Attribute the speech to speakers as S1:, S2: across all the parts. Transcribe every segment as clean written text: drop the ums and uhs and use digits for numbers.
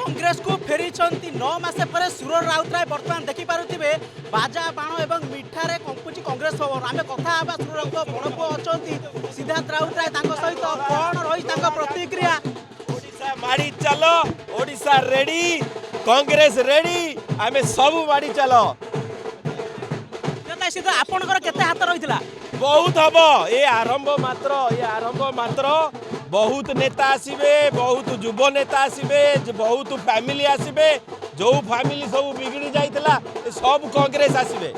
S1: कांग्रेस को फेरी 9 मास पर सुर राउतराय बर्तमान देखिपे बाजा बाण और मिठारे कंपुची कांग्रेस खबर आम कथा सुर बड़ पु अच्छा सिद्धार्थ राउतराय सहित कौन रही प्रतिक्रिया
S2: ओडिशा माड़ी चलो ओडिशा रेडी कांग्रेस रेडी आमे सब माड़ी चलो
S1: सीधा आपणकर केते हाथ रही
S2: बहुत हम ये आरंभ मात्र बहुत नेता आसबे बहुत युव नेता आसबे बहुत फैमिली आसबे जो फैमिली सब बिगड़ी जाइतला सब कांग्रेस आसबे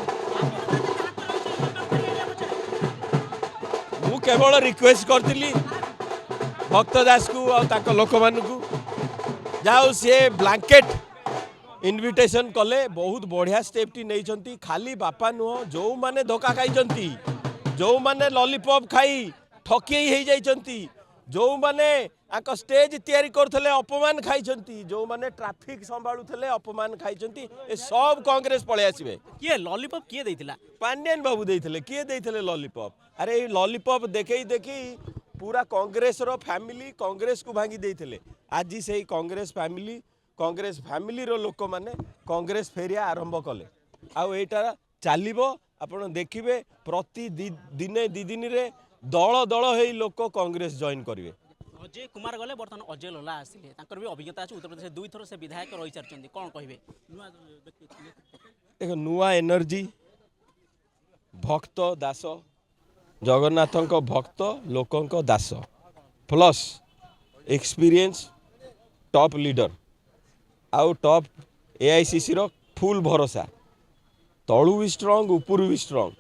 S2: मु केवल रिक्वेस्ट करती भक्त दास को और लोक मान जाओ सी ब्लैंकेट इनविटेशन कले बहुत बढ़िया स्टेप टी नहीं खाली बापा नुह जो माने धोखा खाई जो माने लॉलीपॉप खाई ठकी हो जाइछंती जो माने आक स्टेज तैयारी करथले अपमान खाई जो माने ट्रैफिक संभाळुथले अपमान खाई ए सब कांग्रेस पळे आसीबे
S1: किए लॉलीपॉप किए देइतिला
S2: पांड्यान बाबू देइथले किए देइथले लॉलीपॉप अरे ए लॉलीपॉप देखई देखी पूरा कांग्रेस रो फैमिली कांग्रेस को भांगी देइथले आज से कांग्रेस फैमिली रो लोक माने कांग्रेस फेरिया आरंभ कले आउ एटा चलिबो आपण देखिबे प्रति दिने दी दिन रे दल दल हेई लोक कांग्रेस जॉइन करिवे
S1: अजय कुमार गले बर्तमान अजय लला आसिले ताकर भी अभिज्ञता अछि उत्तर प्रदेश दुई थर से विधायक रही सारचंदी कोन कहिबे
S2: देखो नुआ एनर्जी भक्त दास जगन्नाथक भक्त लोकंक दास प्लस एक्सपीरियंस टॉप लीडर आउ टॉप एआईसीसी रो फुल भरोसा तलू भी स्ट्रंग ऊपर भी स्ट्रंग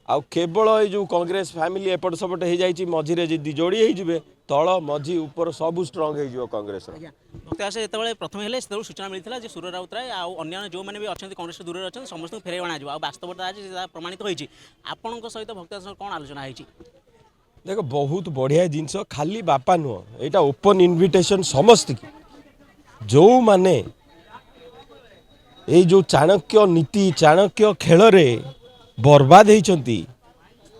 S2: आउ केवल ये जो कांग्रेस फैमिली एपट सपट हो जाए मझीरे जी जोड़ी हो तल मझी ऊपर सब स्ट्रंग हो कांग्रेस
S1: जो प्रथम हेले सूचना मिलता है सुर राउतराय आने जो मैंने भी अच्छा कांग्रेस दूर अच्छा समस्त फेरे अणाଯିव आ वास्तवता आज प्रमाणित होती आपण सहित भक्त कौन आलोचना होती
S2: देखो बहुत बढ़िया जिनस खाली बापा नुह यहाँ ओपन इनविटेशन समस्त की जो माने ये जो चाणक्य नीति चाणक्य खेल रे बर्बाद होती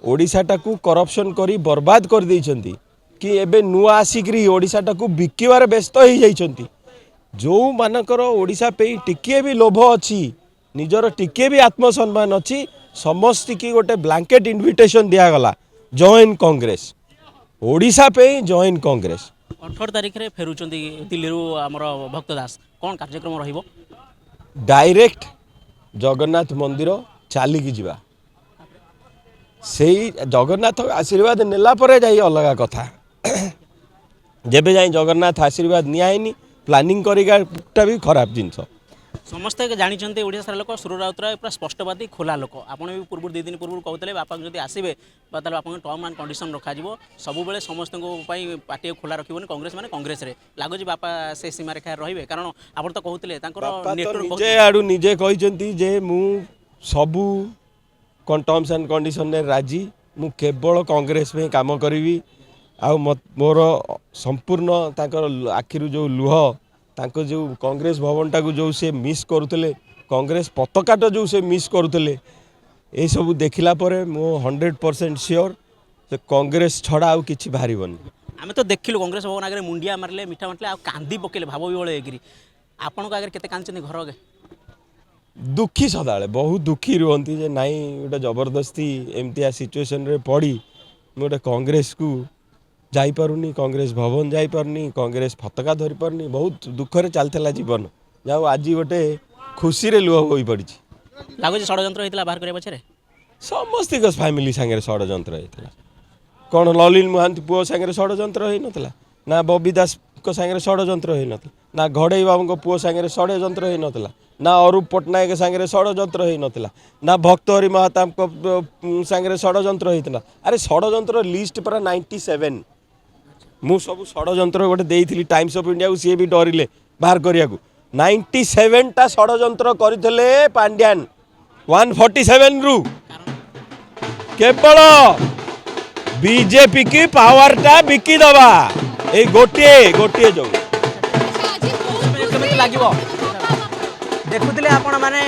S2: ओडिशाटा को करप्शन करी बर्बाद कर देइछंती कि एबे नुआ आसिक ओडिशाटा को बिकिबार व्यस्त हो जाइछंती जो मानकर ओडिशा पे टिके भी लोभ अच्छी निजर टिके भी आत्मसम्मान अच्छी समस्त की गोटे ब्लैंकेट इनविटेशन दिगला जॉइन कांग्रेस ओडिशा पे जॉइन कांग्रेस
S1: 18 तारिख रे फेरुचंती दिल्ली रू हमर भक्त दास कौन कार्यक्रम रहिबो
S2: डायरेक्ट जगन्नाथ मंदिर चलिकी जीवा से जगन्नाथ आशीर्वाद नेला परे जाई अलग कथा जेबे जाई जगन्नाथ आशीर्वाद नियाइनी प्लानिंग करिगाटा भी खराब जिनस
S1: समस्ते जानी ओडिशा लोक सुर राउतराय पूरा स्पष्टवादी खोला लोक आपड़ भी पूर्व 2 दिन पूर्व कहते बापा जब आसबे आप टर्म एंड कंडीशन रखा सब बेले समस्त पार्टी खोला रखिबन कांग्रेस माने कांग्रेस रे लागो बापा से सीमा रेखा रहिबे कारण आप तो कहते
S2: निजे आडू निजे कहते जे मु सबू टर्म्स एंड कंडीशन ने राजी मु केवल कांग्रेस में काम करी आ मोर संपूर्ण आखिर जो लुह तांको जो कांग्रेस भवनटा को जो से मिस करुले कांग्रेस पताकाटा जो से मिस करुले ये सब देखला परे मो 100% श्योर से कांग्रेस छड़ा आउ किछि बाहरिबन
S1: आमे तो देखिलु कांग्रेस भवन आगे मुंडिया मारले मिठा मारले आ कांदी पकेले भाव विवळ एगिरी आपण को आगे केते कांचनी घर आगे
S2: दुखी सदाले बहुत दुखी रुहंती जे नाई गोटे जबरदस्ती एमतिया सिचुएशन रे पड़ी गोटे कांग्रेस को जाई पारुनी कांग्रेस भवन जाई पारुनी कांग्रेस पताका धरी पारुनी बहुत दुखरे चलता जीवन जाओ आज गोटे खुशी रे लुह होई पड़ी
S1: लागो षड्यंत्र होइतला बाहर करे पछरे
S2: समस्त फैमिली सांगे षड्यंत्र होइतला कौन ललिन महांती पुओ सांगे षड्यंत्र होई नतला ना बबी दास को सांगे षड्यंत्र होई नतला ना घड़ई बाबू को पुओ सांगे षड्यंत्र होई नतला ना अरूप पट्टनायक सांगे षड्यंत्र होई नतला ना भक्तहरि महाताम को सांगे षड्यंत्र होइतला अरे षड्यंत्र लिस्ट पूरा 97 मु सब षड्यंत्र गोटे देइथिली टाइम्स ऑफ इंडिया को सी भी डरिले बाहर करिया को 97 टा षड्यंत्र करथिले पांड्यान 147 रु केवल बीजेपी की पावर टा बिकी दबा ए गोटे जो
S1: लागिबो देखुले आपण माने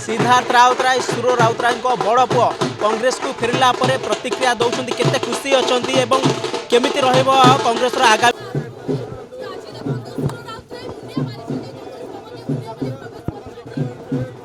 S1: सिद्धार्थ राउतराय सुर राउतराय बड़ पुओ कांग्रेस को फेरला परे प्रतिक्रिया दौरान केते खुशी अछंती एवं केमिति रहइबो कांग्रेस रो आगामी
S3: ଅଛି